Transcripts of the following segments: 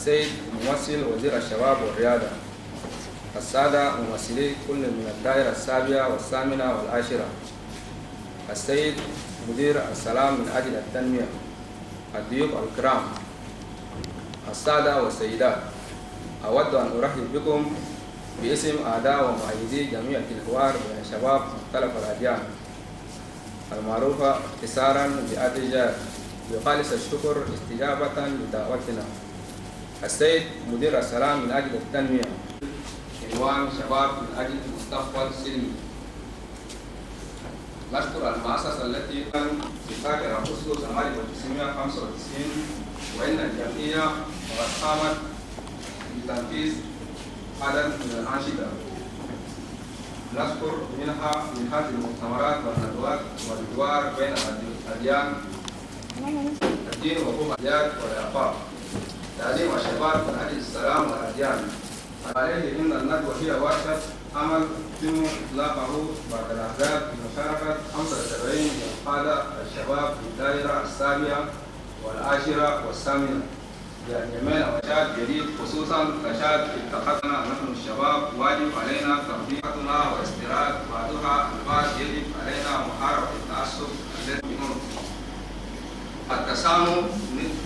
السيد ممثل وزير الشباب والرياضة، السادة ممثلي كل من الدائرة السابعة والثامنة والعاشرة، السيد مدير السلام من أجل التنمية، الضيوف الكرام، السادة والسيدات، أود أن أرحب بكم باسم أعضاء ومؤيدي جمعية الحوار بين شباب مختلف الأديان المعروفة اختصارا بأديجار، بخالص الشكر استجابة لدعوتنا. السيد مدير السلام من أجل التنمية، عنوان شباب من أجل مستقبل سلمي. نشكر المؤسسة التي في فاكر أغسطس عام 1995 وإن الجمعية قد قامت بتنفيذ عدد من الأنشطة نذكر منها من هذه المؤتمرات والندوات والحوار بين الأديان، الدين وحقوق الأديان والآفاق، تعليم الشباب من أجل السلام والأديان. عليه أن الندوة هي ورشة عمل يتم إطلاقه بعد الأحداث بمشاركة 75 من قادة الشباب في الدائرة السابعة والعاشرة والثامنة، يعني يمين نشاط جديد، خصوصا نشاط اتخذنا نحن الشباب واجب علينا تطبيقاتنا واستيراد بعضها البعض يجب علينا محاربة التعصب الذي يمر. التسامح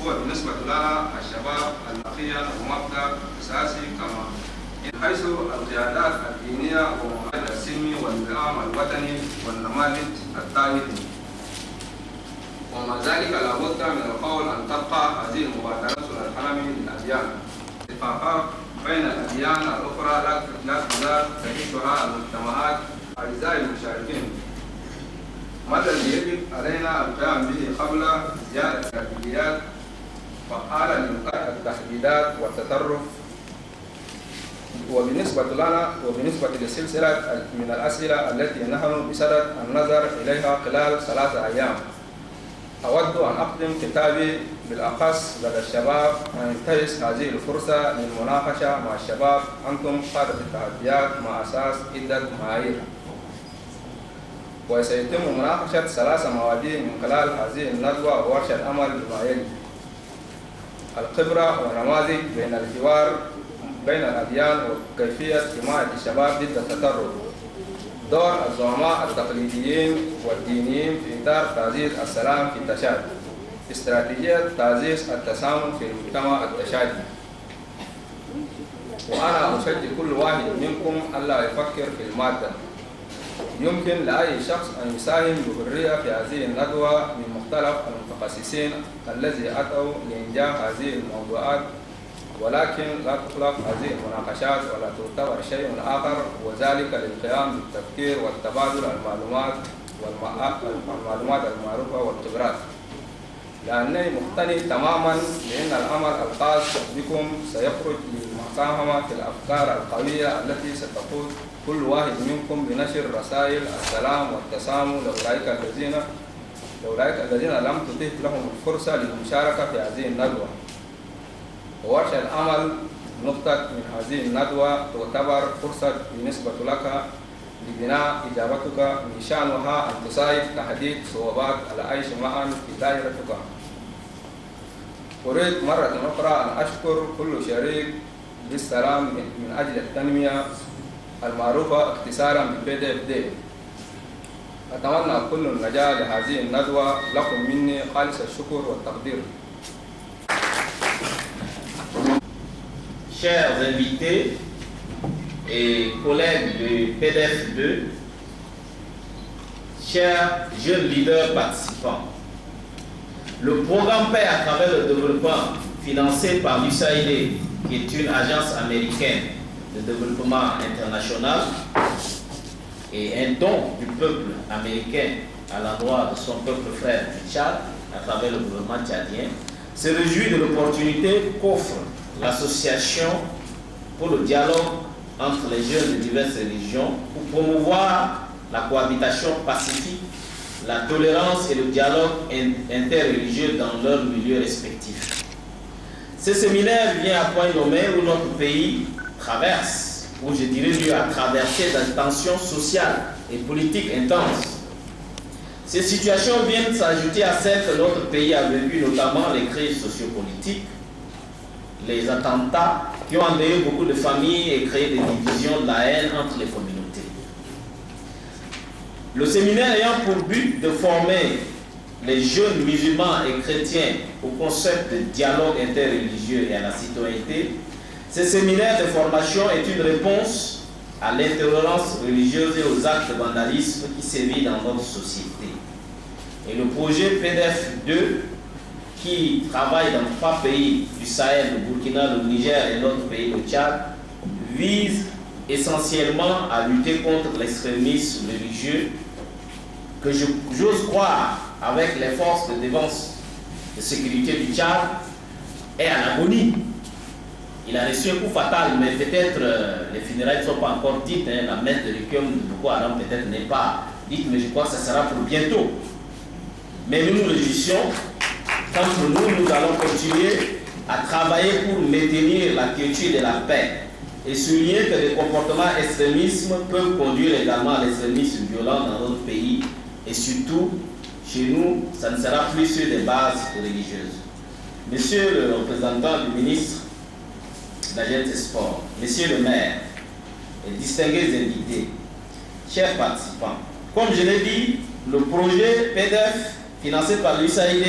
هو بالنسبة لنا الشباب الأخير ومبدأ أساسي، كما حيث القيادات الدينية ومعاهد السلمي والنظام الوطني والنماذج التاريخي. ومع ذلك لابد من القول أن تبقى هذه المبادرات الحرمي للأديان. اتفاقات بين الأديان الأخرى لا تزال تعيشها المجتمعات أعزائي المشاركين. ما الذي يجب علينا القيام به قبل زيادة التحديات فعالة لإنقاذ التحديدات والتطرف؟ وبالنسبة لنا وبالنسبة للسلسلة من الأسئلة التي نحن بصدد النظر إليها خلال 3 أيام، أود أن أقدم كتابي بالأخص لدى الشباب أن ينتهز هذه الفرصة للمناقشة مع الشباب أنتم قادة التحديات مع أساس عدة معايير، وسيتم مناقشة 3 مواضيع من خلال هذه الندوة وورشة العمل بما يلي: الخبرة ونماذج بين الحوار بين الأديان وكيفية حماية الشباب ضد التطرف، دور الزعماء التقليديين والدينيين في إطار تعزيز السلام في التشادي، استراتيجية تعزيز التسامح في المجتمع التشادي. وأنا أشجع كل واحد منكم ألا يفكر في المادة. يمكن لأي شخص أن يساهم بحرية في هذه الندوة من مختلف المتخصصين الذي أتوا لإنجاح هذه الموضوعات، ولكن لا تطلق هذه المناقشات ولا تعتبر شيء آخر، وذلك للقيام بالتفكير والتبادل المعلومات المعروفة والخبرات. لأنني مقتنع تماما بأن العمل الخاص بكم سيخرج للمساهمة في الأفكار القوية التي ستقود كل واحد منكم بنشر رسائل السلام والتسامح لأولئك الذين لم تتيح لهم الفرصة للمشاركة في هذه الندوة. وورشة العمل نقطة من هذه الندوة تعتبر فرصة بالنسبة لك لبناء إجابتك من شأنها أن تساعد تحديد صعوبات العيش معا في دائرتك. أريد مرة أخرى أن أشكر كل شريك بالسلام من أجل التنمية المعروفة اختصارا ب-PDFD. أتمنى كل النجاح لهذه الندوة. لكم مني خالص الشكر والتقدير. Chers invités et collègues de PDF2, chers jeunes leaders participants, le programme Paix à travers le développement financé par l'USAID, qui est une agence américaine de développement international, et un don du peuple américain à l'endroit de son peuple frère du Tchad à travers le gouvernement tchadien, se réjouit de l'opportunité qu'offre l'association pour le dialogue entre les jeunes de diverses religions pour promouvoir la cohabitation pacifique, la tolérance et le dialogue interreligieux dans leurs milieux respectifs. Ce séminaire vient à point nommé où notre pays traverse, ou je dirais mieux à traverser des tensions sociales et politiques intenses. Ces situations viennent s'ajouter à celles que notre pays a vécues, notamment les crises sociopolitiques, les attentats qui ont endeuillé beaucoup de familles et créé des divisions, de la haine entre les communautés. Le séminaire ayant pour but de former les jeunes musulmans et chrétiens au concept de dialogue interreligieux et à la citoyenneté, ce séminaire de formation est une réponse à l'intolérance religieuse et aux actes de vandalisme qui sévissent dans notre société. Et le projet PDF 2, qui travaille dans 3 pays du Sahel, le Burkina, le Niger et notre pays, le Tchad, vise essentiellement à lutter contre l'extrémisme religieux que j'ose croire, avec les forces de défense de sécurité du Tchad, est à l'agonie. Il a reçu un coup fatal, mais peut-être les funérailles ne sont pas encore dites. La messe de requiem de Boko Haram peut-être n'est pas dite, mais je crois que ça sera pour bientôt. Mais nous nous réjouissons. Contre nous, nous allons continuer à travailler pour maintenir la quiétude et la paix et souligner que les comportements extrémistes peuvent conduire également à l'extrémisme violent dans notre pays et surtout, chez nous, ça ne sera plus sur des bases religieuses. Monsieur le représentant du ministre de la Jeunesse et Sport, Monsieur le maire, et distingués invités, chers participants, comme je l'ai dit, le projet PDF financé par l'USAID,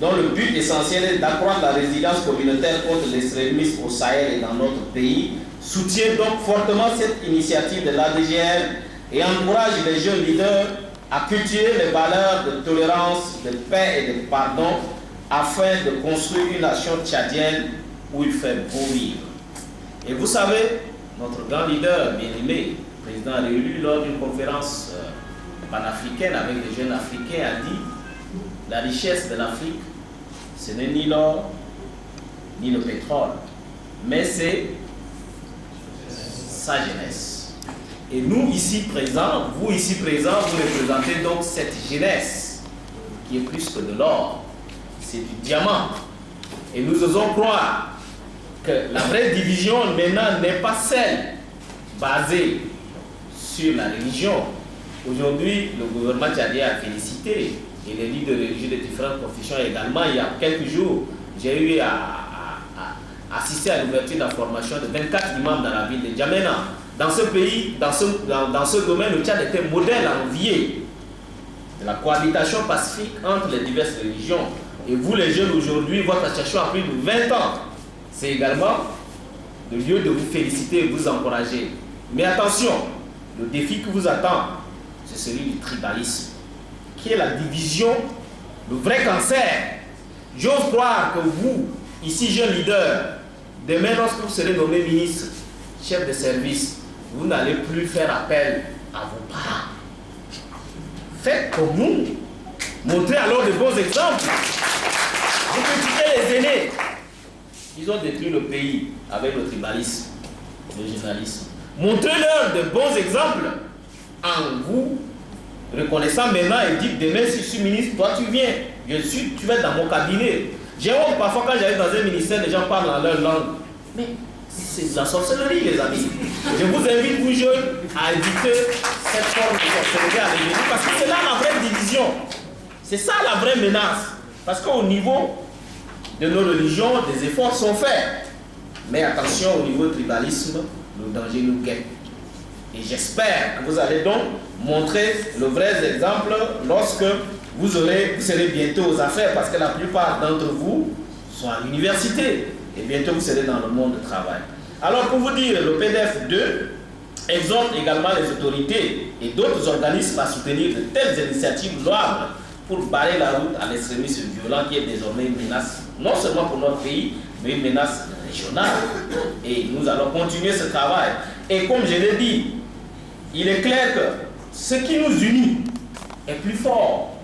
dont le but essentiel est d'accroître la résilience communautaire contre l'extrémisme au Sahel et dans notre pays, soutient donc fortement cette initiative de l'ADGR et encourage les jeunes leaders à cultiver les valeurs de tolérance, de paix et de pardon afin de construire une nation tchadienne où il fait beau vivre. Et vous savez, notre grand leader bien-aimé, président réélu lors d'une conférence panafricaine avec les jeunes africains, a dit: la richesse de l'Afrique, ce n'est ni l'or, ni le pétrole, mais c'est sa jeunesse. Et nous ici présents, vous ici présents, vous représentez donc cette jeunesse qui est plus que de l'or, c'est du diamant. Et nous osons croire que la vraie division maintenant n'est pas celle basée sur la religion. Aujourd'hui, le gouvernement tchadien a félicité et les leaders religieux de différentes confessions également. Il y a quelques jours, j'ai eu à assister à l'ouverture de la formation de 24 imams dans la ville de Djamena. Dans ce pays, dans ce domaine, le Tchad était modèle à envier de la cohabitation pacifique entre les diverses religions. Et vous les jeunes aujourd'hui, votre association a plus de 20 ans. C'est également le lieu de vous féliciter et vous encourager. Mais attention, le défi qui vous attend, c'est celui du tribalisme, qui est la division, le vrai cancer. J'ose croire que vous, ici jeunes leaders, demain lorsque vous serez nommé ministre, chef de service, vous n'allez plus faire appel à vos parents. Faites comme nous. Montrez alors de bons exemples. Vous critiquez les aînés. Ils ont détruit le pays avec le tribalisme, le journalisme. Montrez-leur de bons exemples en vous reconnaissant maintenant et dites demain si je suis ministre, toi tu viens. Tu vas être dans mon cabinet. J'ai honte parfois quand j'arrive dans un ministère, les gens parlent dans leur langue. Mais c'est de la sorcellerie, les amis. Je vous invite, vous jeunes, à éviter cette forme de sorcellerie à l'église parce que c'est là la vraie division. C'est ça la vraie menace. Parce qu'au niveau de nos religions, des efforts sont faits. Mais attention, au niveau du tribalisme, le danger nous guette. Et j'espère que vous allez donc montrer le vrai exemple lorsque vous serez bientôt aux affaires, parce que la plupart d'entre vous sont à l'université et bientôt vous serez dans le monde du travail. Alors pour vous dire, le PDF 2 exhorte également les autorités et d'autres organismes à soutenir de telles initiatives louables pour barrer la route à l'extrémisme violent qui est désormais une menace, non seulement pour notre pays, mais une menace régionale. Et nous allons continuer ce travail. Et comme je l'ai dit, il est clair que ce qui nous unit est plus fort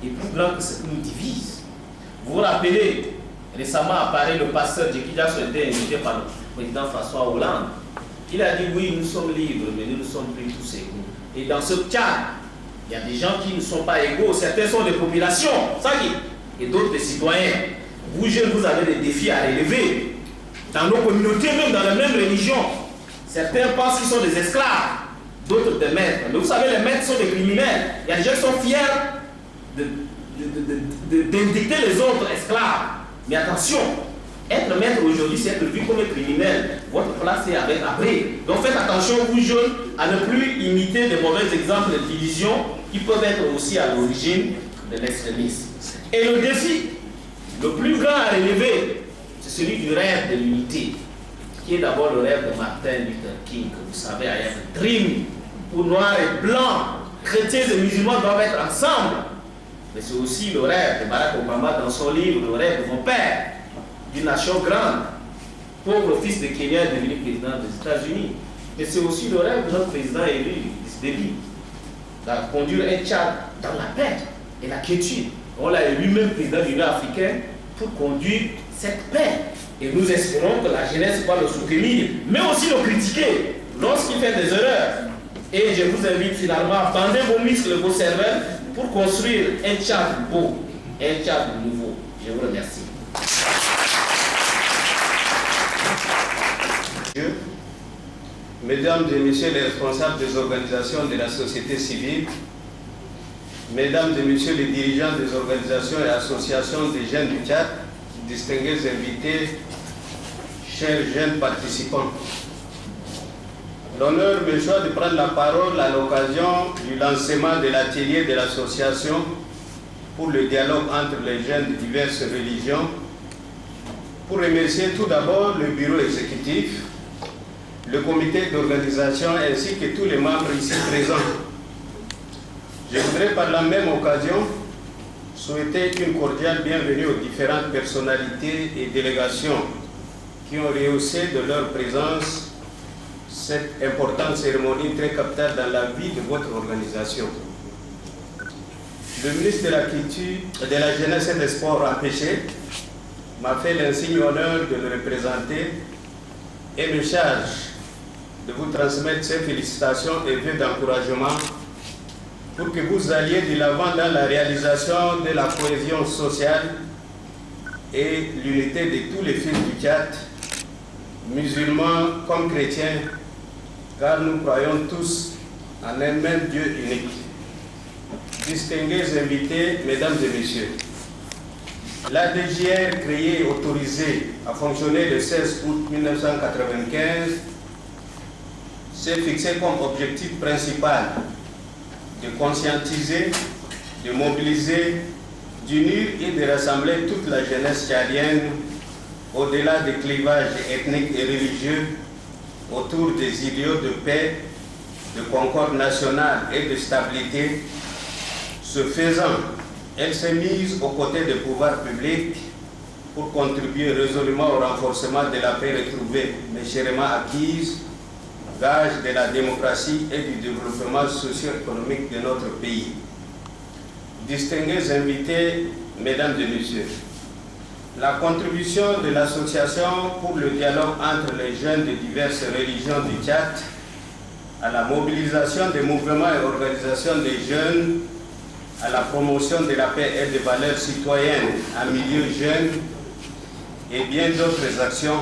et plus grand que ce qui nous divise. Vous vous rappelez, récemment à Paris, le pasteur Djeki Jasso était invité par le président François Hollande. Il a dit oui, nous sommes libres, mais nous ne sommes plus tous égaux. Et dans ce cas, il y a des gens qui ne sont pas égaux. Certains sont des populations, ça y est, et d'autres des citoyens. Vous jeunes, vous avez des défis à relever. Dans nos communautés, même dans la même religion, certains pensent qu'ils sont des esclaves, d'autres des maîtres. Mais vous savez, les maîtres sont des criminels. Il y a des gens qui sont fiers d'indiquer les autres esclaves. Mais attention, Être maître aujourd'hui, c'est être vu comme un criminel. Votre place est avec après. Donc faites attention, vous jeunes, à ne plus imiter de mauvais exemples de division qui peuvent être aussi à l'origine de l'extrémisme. Et le défi le plus grand à relever, c'est celui du rêve de l'unité, qui est d'abord le rêve de Martin Luther King, que vous savez, I have a dream, où noirs et blancs, chrétiens et musulmans doivent être ensemble. Mais c'est aussi le rêve de Barack Obama dans son livre, le rêve de mon père, d'une nation grande, pauvre fils de Kenya devenu président des États-Unis. Mais c'est aussi le rêve de notre président élu, Déby, de conduire un Tchad dans la paix et la quiétude. On l'a élu même président de l'Union africaine pour conduire cette paix. Et nous espérons que la jeunesse va le soutenir, mais aussi le critiquer lorsqu'il fait des erreurs. Et je vous invite finalement à bander vos muscles, vos cervelles, pour construire un Tchad beau, un Tchad nouveau. Je vous remercie. Mesdames et Messieurs les responsables des organisations de la société civile, Mesdames et Messieurs les dirigeants des organisations et associations des jeunes du Tchad, distingués invités, chers jeunes participants, l'honneur me choisit de prendre la parole à l'occasion du lancement de l'atelier de l'association pour le dialogue entre les jeunes de diverses religions, pour remercier tout d'abord le bureau exécutif, le comité d'organisation ainsi que tous les membres ici présents. Je voudrais par la même occasion souhaiter une cordiale bienvenue aux différentes personnalités et délégations qui ont rehaussé de leur présence cette importante cérémonie très capitale dans la vie de votre organisation. Le ministre de la Culture, de la Jeunesse et des Sports empêché m'a fait l'insigne honneur de le représenter et me charge de vous transmettre ses félicitations et vœux d'encouragement pour que vous alliez de l'avant dans la réalisation de la cohésion sociale et l'unité de tous les fils du Tchad, musulmans comme chrétiens, car nous croyons tous en un même Dieu unique. Distingués invités, Mesdames et Messieurs, la DGR créée et autorisée à fonctionner le 16 août 1995 s'est fixée comme objectif principal de conscientiser, de mobiliser, d'unir et de rassembler toute la jeunesse tchadienne au-delà des clivages ethniques et religieux autour des idéaux de paix, de concorde nationale et de stabilité. Ce faisant, elle s'est mise aux côtés des pouvoirs publics pour contribuer résolument au renforcement de la paix retrouvée, mais chèrement acquise, gage de la démocratie et du développement socio-économique de notre pays. Distingués invités, Mesdames et Messieurs, la contribution de l'Association pour le dialogue entre les jeunes de diverses religions du Tchad à la mobilisation des mouvements et organisations des jeunes, à la promotion de la paix et des valeurs citoyennes en milieu jeune et bien d'autres actions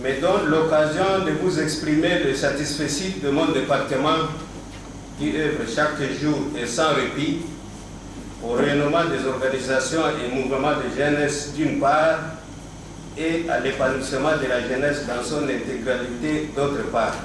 me donne l'occasion de vous exprimer le satisfecit de mon département qui œuvre chaque jour et sans répit au rayonnement des organisations et mouvements de jeunesse d'une part et à l'épanouissement de la jeunesse dans son intégralité d'autre part.